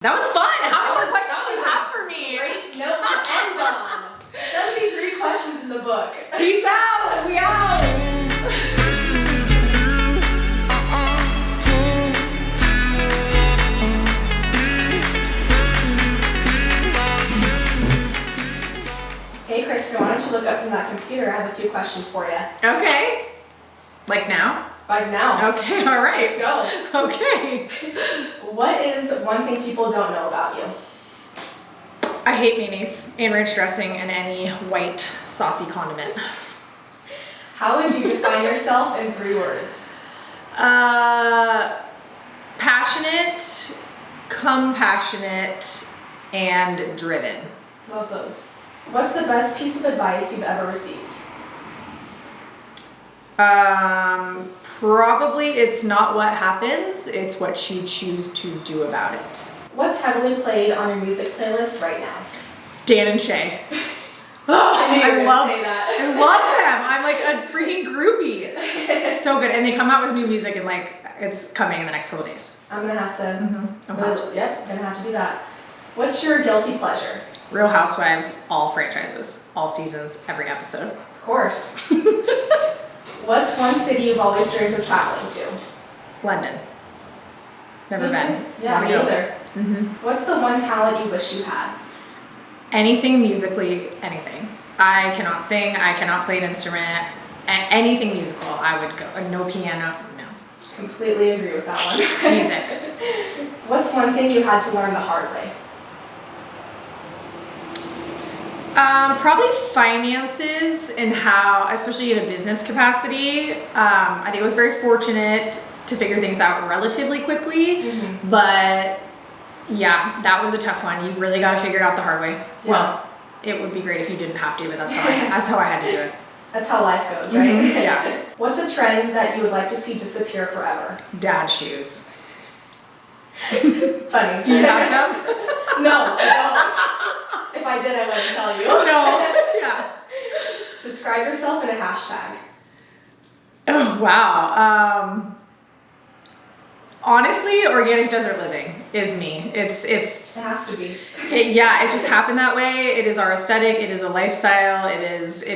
That was fun. How many more questions do you have for me? Great note to end on. 73 questions in the book. Peace out. We out. Hey Kristen, why don't you look up from that computer? I have a few questions for you. Okay. Like now? Like now. Okay, all right. Let's go. Okay. What is one thing people don't know about you? I hate mayonnaise and ranch dressing and any white saucy condiment. How would you define yourself in 3 words? Passionate, compassionate, and driven. Love those. What's the best piece of advice you've ever received? Probably it's not what happens, it's what you choose to do about it. What's heavily played on your music playlist right now? Dan and Shay. I knew you were love, gonna say that. I love them. I'm like a freaking groupie. It's so good. And they come out with new music and like it's coming in the next couple days. I'm gonna have to. I'm pumped. Yep, gonna have to do that. What's your guilty pleasure? Real Housewives, all franchises, all seasons, every episode. Of course. What's one city you've always dreamed of traveling to? London. Never Me been. too. Yeah, me either. What's the one talent you wish you had? Anything musically, anything. I cannot sing, I cannot play an instrument, anything musical, I would go. No piano, no. Completely agree with that one. Music. What's one thing you had to learn the hard way? Probably finances and how, especially in a business capacity, I think I was very fortunate to figure things out relatively quickly, but yeah, that was a tough one. You really got to figure it out the hard way. Yeah. Well, it would be great if you didn't have to, but that's how I had to do it. That's how life goes, right? Yeah. What's a trend that you would like to see disappear forever? Dad shoes. Funny. Do you have some? No, I don't. If I did, I wouldn't tell you. No. Yeah. Describe yourself in a hashtag. Oh, wow. Honestly, organic desert living is me. It has to be. It just happened that way. It is our aesthetic. It is a lifestyle. It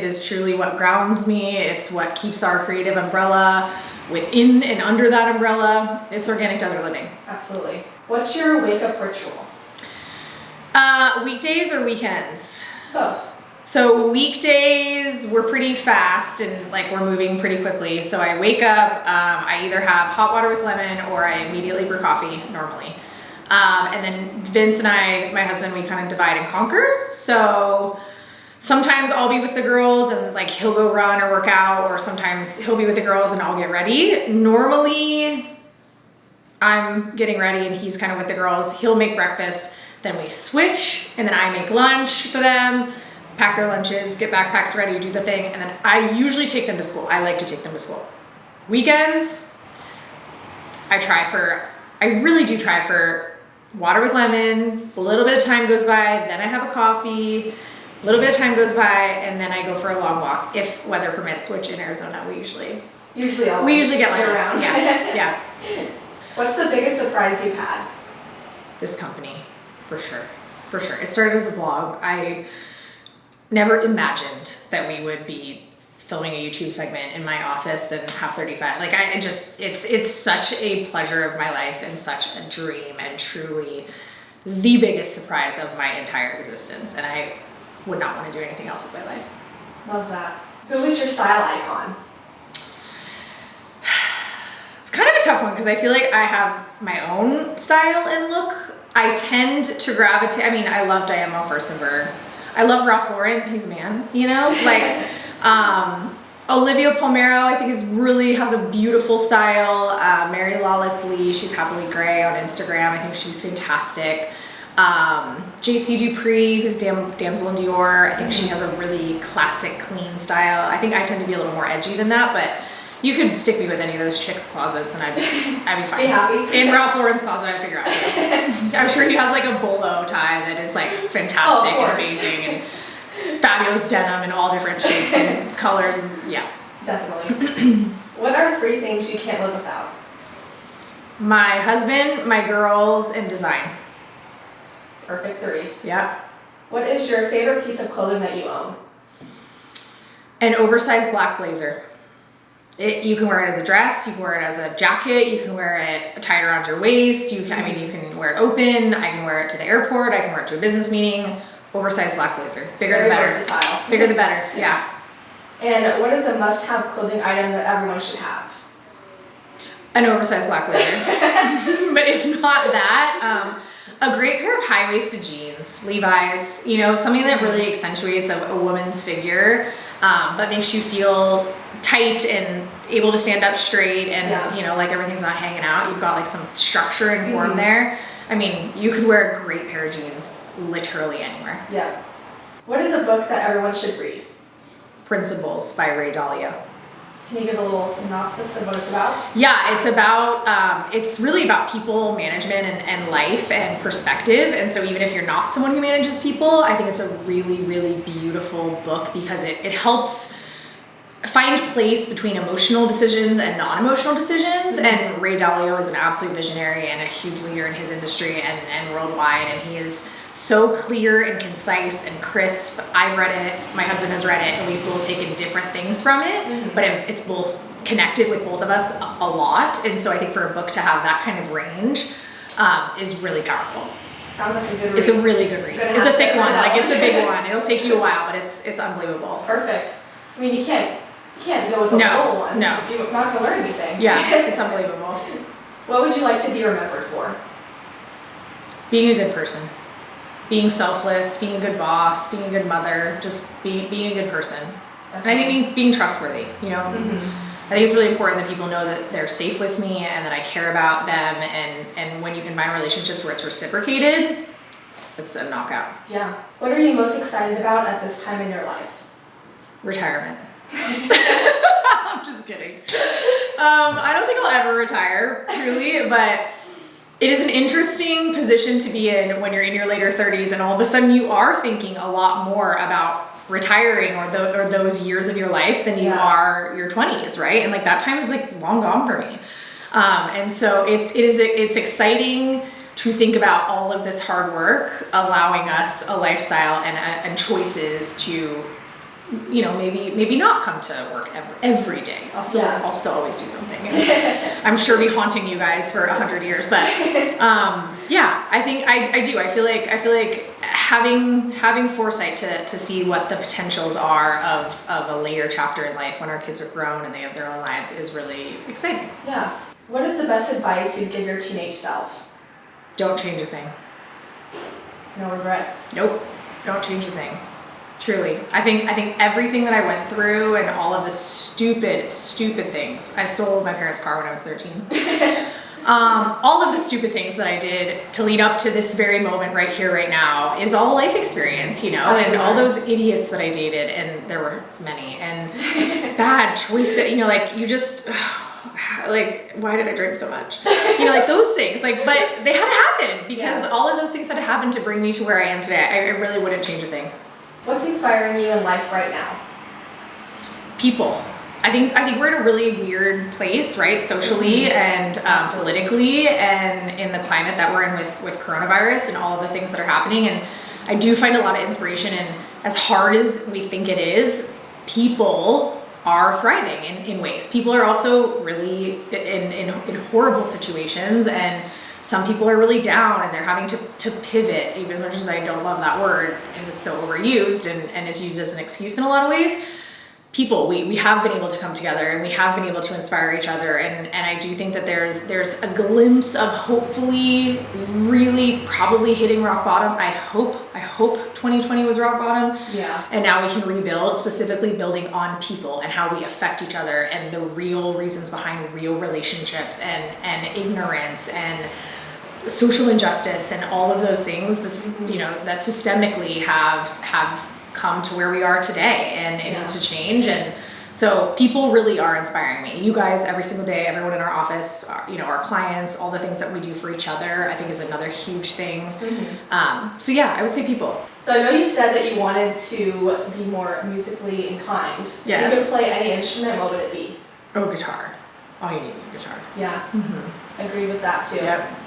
is truly what grounds me. It's what keeps our creative umbrella within and under that umbrella. It's organic desert living. Absolutely. What's your wake up ritual? Weekdays or weekends? Both. So weekdays, we're pretty fast and like we're moving pretty quickly. So I wake up, I either have hot water with lemon or I immediately brew coffee normally. And then Vince and I, my husband, we kind of divide and conquer. So sometimes I'll be with the girls and like he'll go run or work out, or sometimes he'll be with the girls and I'll get ready. Normally I'm getting ready and he's kind of with the girls. He'll make breakfast, then we switch, and then I make lunch for them, pack their lunches, get backpacks ready, do the thing, and then I usually take them to school. I like to take them to school. Weekends, I really do try for water with lemon, a little bit of time goes by, then I have a coffee, a little bit of time goes by, and then I go for a long walk, if weather permits, which in Arizona we usually get like around. Yeah. What's the biggest surprise you've had? This company, for sure. It started as a blog. I never imagined that we would be filming a YouTube segment in my office and have 35. Like it's such a pleasure of my life and such a dream and truly the biggest surprise of my entire existence. And I would not want to do anything else with my life. Love that. Who is your style icon? It's kind of a tough one because I feel like I have my own style and look. I tend to gravitate, I love Diane Furstenberg. I love Ralph Lauren, he's a man, like Olivia Palmero, I think has a beautiful style. Mary Lawless Lee, she's Happily Gray on Instagram, I think she's fantastic. JC Dupree, who's Damsel in Dior, I think she has a really classic, clean style. I think I tend to be a little more edgy than that, but you could stick me with any of those chicks' closets and I'd be fine. Be happy. In Ralph Lauren's closet, I'd figure out. I'm sure he has like a bolo tie that is like fantastic and amazing and fabulous denim in all different shapes and colors. And yeah. Definitely. What are 3 things you can't live without? My husband, my girls, and design. Perfect 3. Yeah. What is your favorite piece of clothing that you own? An oversized black blazer. You can wear it as a dress, you can wear it as a jacket, you can wear it tied around your waist, you can wear it open, I can wear it to the airport, I can wear it to a business meeting. Oversized black blazer. Bigger the better. Versatile. Bigger the better, yeah. And what is a must-have clothing item that everyone should have? An oversized black blazer. But if not that, a great pair of high-waisted jeans, Levi's, something that really accentuates a woman's figure, but makes you feel tight and able to stand up straight and, like everything's not hanging out. You've got like some structure and form there. I mean, you could wear a great pair of jeans literally anywhere. Yeah. What is a book that everyone should read? Principles by Ray Dalio. Can you give a little synopsis of what it's about? Yeah, it's really about people management and life and perspective. And so even if you're not someone who manages people, I think it's a really, really beautiful book because it helps find place between emotional decisions and non-emotional decisions. And Ray Dalio is an absolute visionary and a huge leader in his industry and worldwide. And he is so clear and concise and crisp. I've read it, my husband has read it, and we've both taken different things from it, but it's both connected with both of us a lot. And so I think for a book to have that kind of range is really powerful. Sounds like a good read. It's a really good read. It's a thick one, it's a big one. It'll take you a while, but it's unbelievable. Perfect. I mean, you can't go with the little ones. No. You're not going to learn anything. Yeah, it's unbelievable. What would you like to be remembered for? Being a good person. Being selfless, being a good boss, being a good mother, just being a good person. Definitely. And I think being trustworthy, I think it's really important that people know that they're safe with me and that I care about them. And when you can find relationships where it's reciprocated, it's a knockout. Yeah. What are you most excited about at this time in your life? Retirement. I'm just kidding. I don't think I'll ever retire, truly, but it is an interesting position to be in when you're in your later 30s and all of a sudden you are thinking a lot more about retiring or those years of your life than you are your 20s, right? And like that time is like long gone for me. And so it's exciting to think about all of this hard work, allowing us a lifestyle and choices to maybe not come to work every day. I'll still always do something. I'm sure be haunting you guys for 100 years, but I think I do. I feel like having foresight to see what the potentials are of a later chapter in life when our kids are grown and they have their own lives is really exciting. Yeah. What is the best advice you'd give your teenage self? Don't change a thing. No regrets. Nope. Don't change a thing. Truly. I think everything that I went through and all of the stupid things. I stole my parents' car when I was 13. All of the stupid things that I did to lead up to this very moment right here, right now is all life experience, and all those idiots that I dated, and there were many, and bad choices, you just, like, why did I drink so much? Like those things, but they had to happen because all of those things had to happen to bring me to where I am today. I really wouldn't change a thing. What's inspiring you in life right now? People. I think we're in a really weird place, right? Socially and politically, and in the climate that we're in with coronavirus and all of the things that are happening. And I do find a lot of inspiration in, as hard as we think it is, people are thriving in ways. People are also really in horrible situations, and some people are really down and they're having to pivot, even as much as I don't love that word because it's so overused and is used as an excuse in a lot of ways. People, we have been able to come together and we have been able to inspire each other, and I do think that there's a glimpse of hopefully really probably hitting rock bottom. I hope 2020 was rock bottom. Yeah. And now we can rebuild, specifically building on people and how we affect each other and the real reasons behind real relationships and ignorance and social injustice and all of those things that systemically have come to where we are today, and it needs to change. And so people really are inspiring me. You guys, every single day, everyone in our office, our clients, all the things that we do for each other, I think is another huge thing. So I would say people. So I know you said that you wanted to be more musically inclined. Yes. If you could play any instrument, what would it be? Oh, guitar. All you need is a guitar. Yeah. Agree with that too. Yep.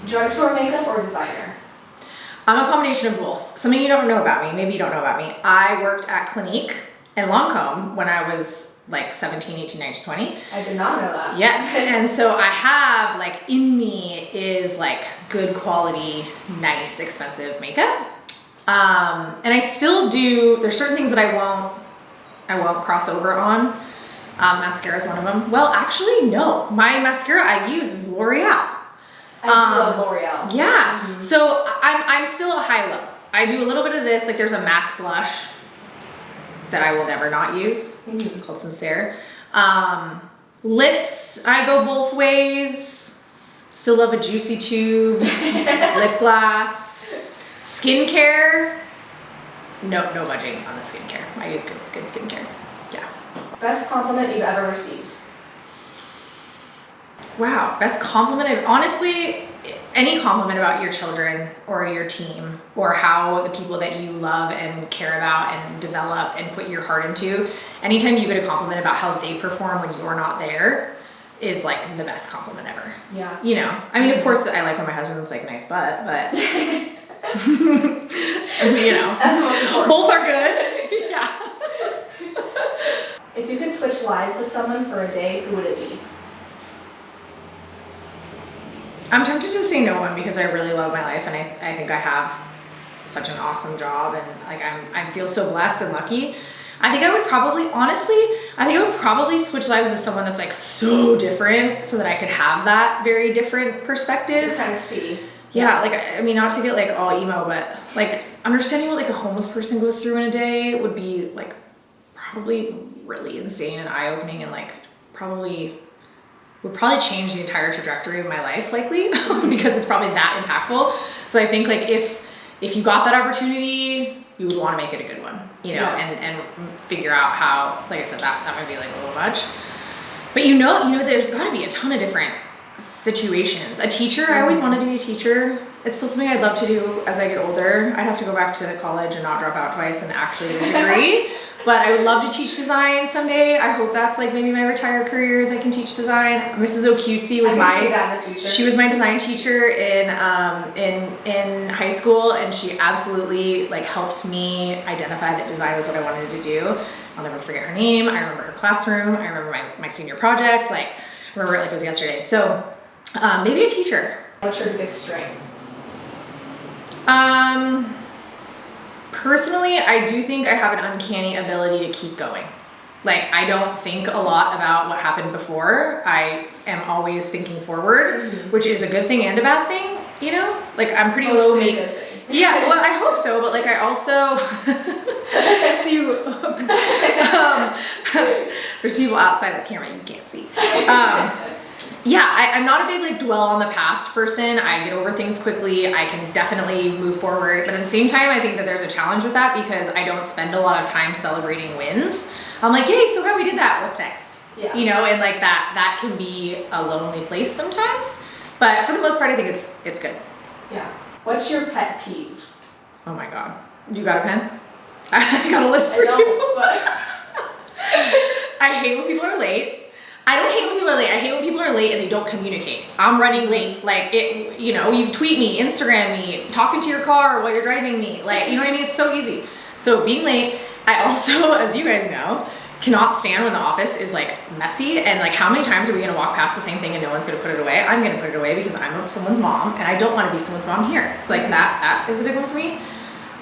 Drugstore makeup or designer? I'm a combination of both. Something you don't know about me, maybe you don't know about me. I worked at Clinique in Longcomb when I was like 17, 18, 19, 20. I did not know that. Yes, and so I have like in me is like good quality, nice, expensive makeup. And I still do, there's certain things that I won't cross over on. Mascara is one of them. Well, actually, no. My mascara I use is L'Oreal. I do love L'Oreal. Yeah. Mm-hmm. So I'm still a high-low. I do a little bit of this. Like there's a MAC blush that I will never not use called Sincere. Lips, I go both ways. Still love a Juicy Tube, lip gloss. Skincare, no budging on the skincare. I use good skincare. Yeah. Best compliment you've ever received? Wow, best compliment honestly, any compliment about your children or your team or how the people that you love and care about and develop and put your heart into, anytime you get a compliment about how they perform when you're not there is like the best compliment ever. Yeah. You know, I mean, of course I like when my husband's like nice butt, but you know, that's the most important. Both are good. Yeah. If you could switch lives with someone for a day, who would it be? I'm tempted to say no one because I really love my life and I think I have such an awesome job and like I feel so blessed and lucky. I think I would probably switch lives with someone that's like so different so that I could have that very different perspective. Just kind of see. Yeah, like I mean, not to get like all emo, but like understanding what like a homeless person goes through in a day would be like probably really insane and eye-opening and like would probably change the entire trajectory of my life likely because it's probably that impactful. So I think like if you got that opportunity, you would want to make it a good one, you know, and figure out how, like I said, that might be like a little much. But you know, there's got to be a ton of different situations. A teacher, I always wanted to be a teacher. It's still something I'd love to do as I get older. I'd have to go back to college and not drop out twice and actually get a degree. But I would love to teach design someday. I hope that's like maybe my retired career is I can teach design. Mrs. O'Cutesy was see that in the future. She was my design teacher in high school, and she absolutely like helped me identify that design was what I wanted to do. I'll never forget her name. I remember her classroom. I remember my senior project. Like I remember it like it was yesterday. So maybe a teacher. What's your biggest strength? Personally, I do think I have an uncanny ability to keep going. Like, I don't think a lot about what happened before. I am always thinking forward, which is a good thing and a bad thing, you know? Like, I'm pretty low maintenance. Yeah, well, I hope so, but like, I also see you. There's people outside the camera you can't see. Yeah, I'm not a big like dwell on the past person. I get over things quickly. I can definitely move forward. But at the same time, I think that there's a challenge with that because I don't spend a lot of time celebrating wins. I'm like, yay, so glad we did that. What's next? Yeah. You know, and like that can be a lonely place sometimes. But for the most part, I think it's good. Yeah. What's your pet peeve? Oh my God. You got a pen? I got a list for I don't, you. but I hate when people are late. I don't hate when people are late. I hate when people are late and they don't communicate. I'm running late. Like it, you know, you tweet me, Instagram me, talking to your car while you're driving me. Like, you know what I mean? It's so easy. So being late, I also, as you guys know, cannot stand when the office is like messy and like how many times are we gonna walk past the same thing and no one's gonna put it away? I'm gonna put it away because I'm someone's mom and I don't wanna be someone's mom here. So like that is a big one for me.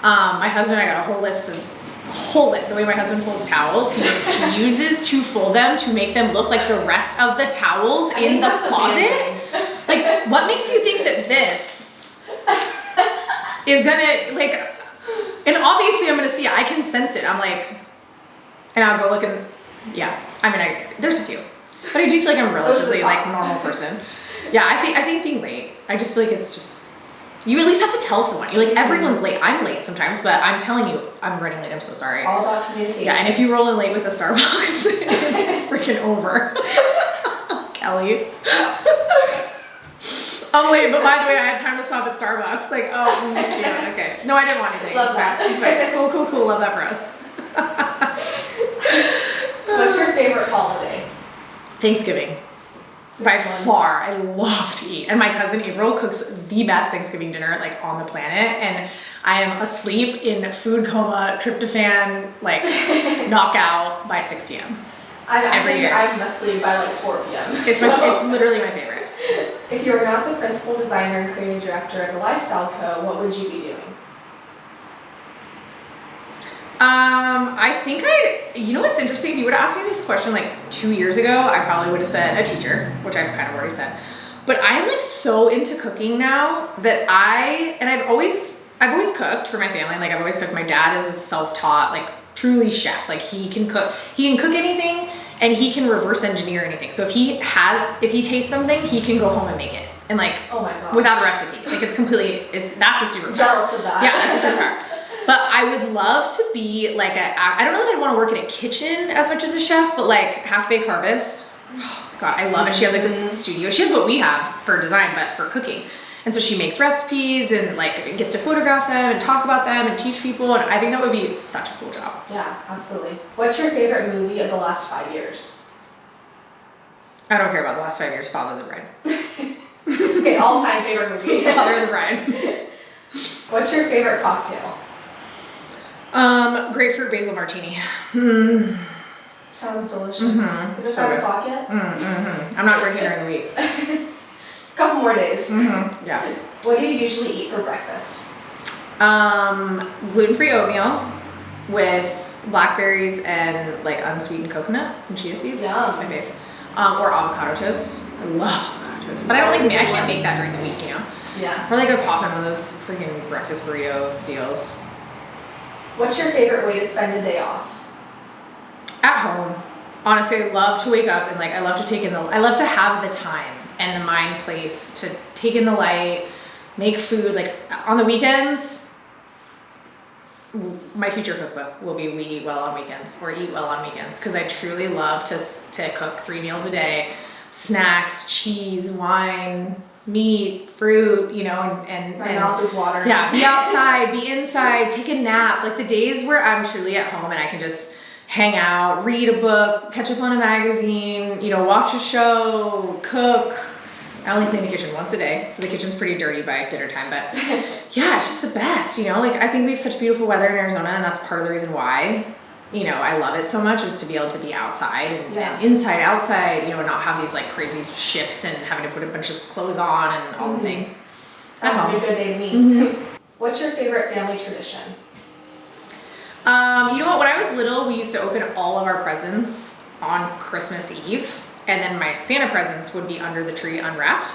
My husband, I got a whole list of the way my husband folds towels, he refuses to fold them to make them look like the rest of the towels in the closet. Like, what makes you think that this is gonna, like, and obviously I'm gonna see it, I can sense it. I'm like, and I'll go look and, yeah, I mean, there's a few, but I do feel like I'm a relatively like normal person. Yeah, I think being late, I just feel like it's just, you at least have to tell someone. You're like, everyone's late. I'm late sometimes, but I'm telling you, I'm running late. I'm so sorry. All about communication. Yeah, and if you roll in late with a Starbucks, it's freaking over. Kelly. I'm late, but by the way, I had time to stop at Starbucks. Like, oh, cute. Okay. No, I didn't want anything. Love that. It's fine. Cool. Love that for us. What's your favorite holiday? Thanksgiving. By far, I love to eat. And my cousin April cooks the best Thanksgiving dinner like on the planet. And I am asleep in food coma, tryptophan, like knockout by 6 p.m. every year. I'm asleep by like 4 p.m. It's literally my favorite. If you were not the principal designer and creative director of the Lifestyle Co., what would you be doing? I think you know what's interesting? If you would have asked me this question like 2 years ago, I probably would have said a teacher, which I've kind of already said. But I am like so into cooking now that I've always cooked for my family. Like I've always cooked. My dad is a self-taught, like truly chef. Like he can cook anything and he can reverse engineer anything. So if he tastes something, he can go home and make it. And like, oh my God, without a recipe. Like that's a superpower. Jealous of that. Yeah, that's a superpower. But I would love to be like I don't know that I'd want to work in a kitchen as much as a chef, but like Half Baked Harvest. Oh God, I love it. She has like this studio. She has what we have for design, but for cooking. And so she makes recipes and like gets to photograph them and talk about them and teach people. And I think that would be such a cool job. Yeah, absolutely. What's your favorite movie of the last 5 years? I don't care about the last 5 years. Father of the Bride. Okay, all-time favorite movie. Father of the Bride. What's your favorite cocktail? Grapefruit basil martini. Sounds delicious. Mm-hmm. Is it So 5 good. o'clock yet? Mm-hmm. I'm not drinking during the week. Couple more days. Mm-hmm. Yeah. What do you usually eat for breakfast? Gluten-free oatmeal with blackberries and like unsweetened coconut and chia seeds. Yum. That's my fave. Or avocado toast. I love avocado toast. But I don't like I can't make that during the week, you know? Yeah. Or like I pop in one of those freaking breakfast burrito deals. What's your favorite way to spend a day off? At home. Honestly, I love to wake up and like I love to have the time and the mind place to take in the light, make food. Like on the weekends, my future cookbook will be We Eat Well on Weekends or Eat Well on Weekends because I truly love to cook 3 meals a day, snacks, cheese, wine, meat, fruit, you know, and My mouth is watering. Yeah, be outside, be inside, take a nap. Like the days where I'm truly at home and I can just hang out, read a book, catch up on a magazine, you know, watch a show, cook. I only clean the kitchen once a day, so the kitchen's pretty dirty by dinner time, but yeah, it's just the best, you know? Like I think we have such beautiful weather in Arizona and that's part of the reason why, you know, I love it so much is to be able to be outside and inside, outside, you know, and not have these like crazy shifts and having to put a bunch of clothes on and all the things. Sounds like a good day to me. Mm-hmm. What's your favorite family tradition? You know what, when I was little, we used to open all of our presents on Christmas Eve, and then my Santa presents would be under the tree unwrapped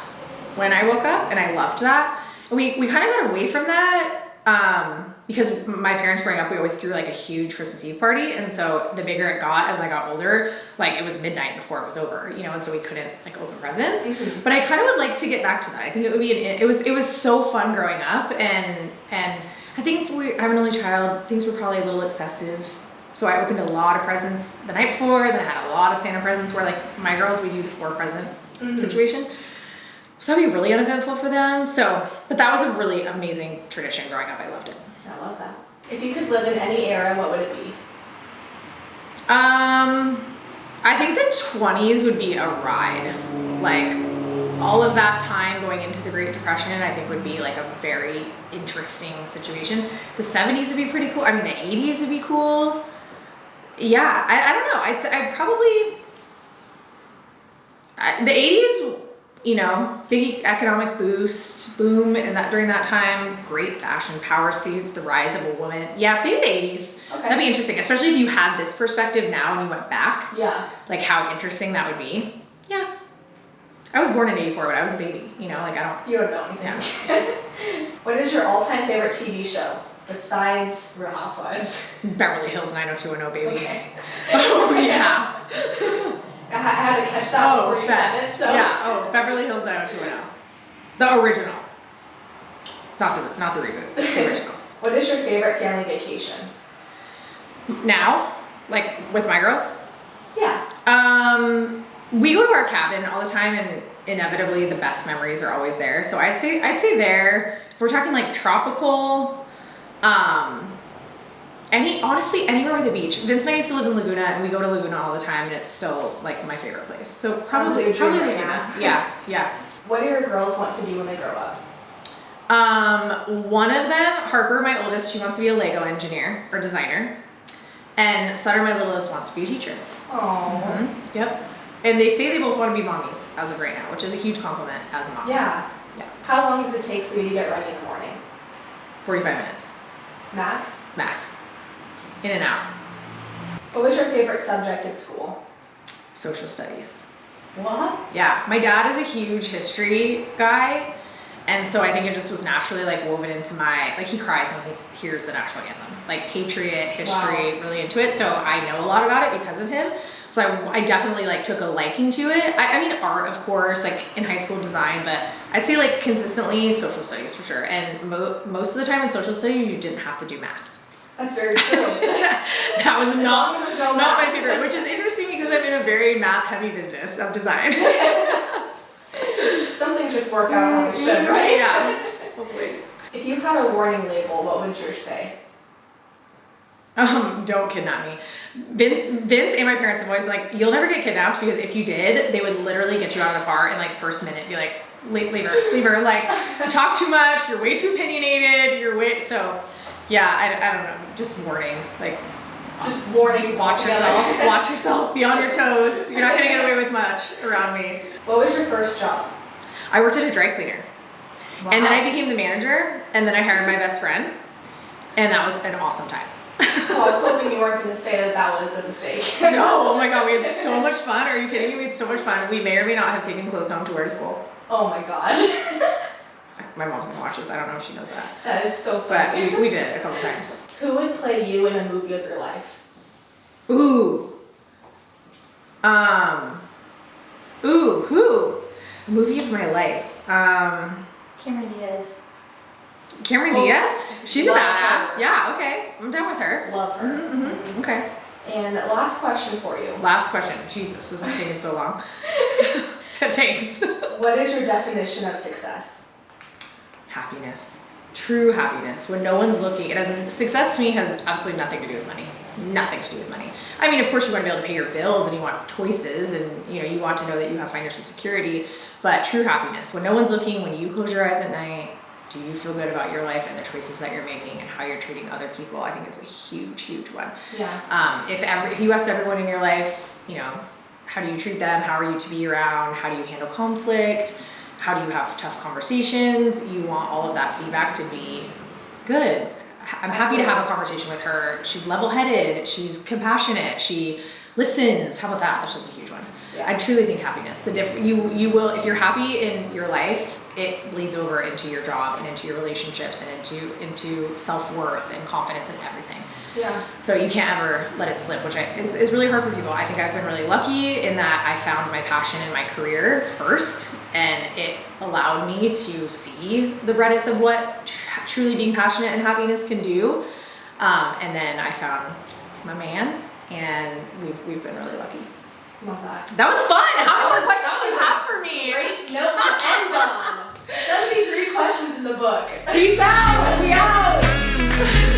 when I woke up, and I loved that. And we kind of got away from that because my parents growing up, we always threw like a huge Christmas Eve party, and so the bigger it got as I got older, like it was midnight before it was over, you know, and so we couldn't like open presents. Mm-hmm. But I kind of would like to get back to that. I think it would be it was so fun growing up, and I think I'm an only child. Things were probably a little excessive. So I opened a lot of presents the night before, then I had a lot of Santa presents where like my girls, we do the 4 present situation. So that'd be really uneventful for them. So, but that was a really amazing tradition growing up. I loved it. I love that. If you could live in any era, what would it be? I think the 20s would be a ride. Like all of that time going into the Great Depression, I think would be like a very interesting situation. The 70s would be pretty cool. I mean, the 80s would be cool. Yeah, I don't know. I'd probably, the 80s, you know, big economic boost, boom, and that during that time, great fashion, power suits, the rise of a woman. Yeah, maybe the 80s. Okay. That'd be interesting, especially if you had this perspective now and you went back. Yeah. Like how interesting that would be. Yeah. I was born in 84, but I was a baby, you know, like I don't. You don't know anything. Yeah. What is your all-time favorite TV show besides Real Housewives? Beverly Hills 90210, baby. Okay. Oh, yeah. I had to catch that before you said it. So. Yeah, oh, Beverly Hills 90210. The original. Not the reboot, the original. What is your favorite family vacation? Now? Like with my girls? Yeah. We go to our cabin all the time and inevitably the best memories are always there. So I'd say there, if we're talking like tropical, Honestly, anywhere with a beach. Vince and I used to live in Laguna, and we go to Laguna all the time, and it's still like my favorite place. So probably right Laguna. Yeah. What do your girls want to be when they grow up? One of them, Harper, my oldest, she wants to be a Lego engineer or designer, and Sutter, my littlest, wants to be a teacher. Oh. Yep. And they say they both want to be mommies as of right now, which is a huge compliment as a mom. Yeah. How long does it take for you to get ready in the morning? 45 minutes. Max? In and out. What was your favorite subject at school? Social studies. What? Yeah, my dad is a huge history guy, and so I think it just was naturally like woven into my, like he cries when he hears the national anthem. Like patriot, history, really into it, so I know a lot about it because of him. So I definitely like took a liking to it. I mean art, of course, like in high school design, but I'd say like consistently social studies for sure. And most of the time in social studies, you didn't have to do math. That's very true. That was not my favorite, which is interesting because I'm in a very math-heavy business of design. Some things just work out how they should, right? Yeah, hopefully. If you had a warning label, what would yours say? Don't kidnap me. Vince and my parents have always been like, you'll never get kidnapped, because if you did, they would literally get you out of the car in like the first minute, be like, leave her. Like, you talk too much, you're way too opinionated, so yeah, I don't know, just warning, like, just warning. Watch yourself, be on your toes. You're not gonna get away with much around me. What was your first job? I worked at a dry cleaner. Wow. And then I became the manager, and then I hired my best friend, and that was an awesome time. Oh, I was hoping you weren't going to say that was a mistake. No, oh my god, we had so much fun. Are you kidding me? We had so much fun. We may or may not have taken clothes home to wear to school. Oh my gosh. My mom's gonna watch this. I don't know if she knows that. That is so funny. But we did a couple times. Who would play you in a movie of your life? Ooh. Who? A movie of my life. Cameron Diaz. Cameron Diaz? She's a Love badass. her. Yeah, okay. I'm done with her. Love her. Mm-hmm. Okay. And last question for you. Last question. Jesus, this is taking so long. Thanks. What is your definition of success? Happiness. True happiness. When no one's looking. Success to me has absolutely nothing to do with money. Nothing to do with money. I mean, of course you want to be able to pay your bills and you want choices and you want to know that you have financial security, but true happiness. When no one's looking, when you close your eyes at night, do you feel good about your life and the choices that you're making and how you're treating other people? I think is a huge, huge one. Yeah. If you asked everyone in your life, how do you treat them? How are you to be around? How do you handle conflict? How do you have tough conversations? You want all of that feedback to be good. I'm happy to have a conversation with her. She's level-headed. She's compassionate. She listens. How about that? That's just a huge one. Yeah. I truly think happiness. You will, if you're happy in your life, it bleeds over into your job and into your relationships and into self-worth and confidence and everything. Yeah. So you can't ever let it slip, which is really hard for people. I think I've been really lucky in that I found my passion in my career first, and it allowed me to see the breadth of what truly being passionate and happiness can do. And then I found my man, and we've been really lucky. Love that. That was fun. How many more questions do you have for me? Great note to end on. 73 questions in the book. Peace out. We out.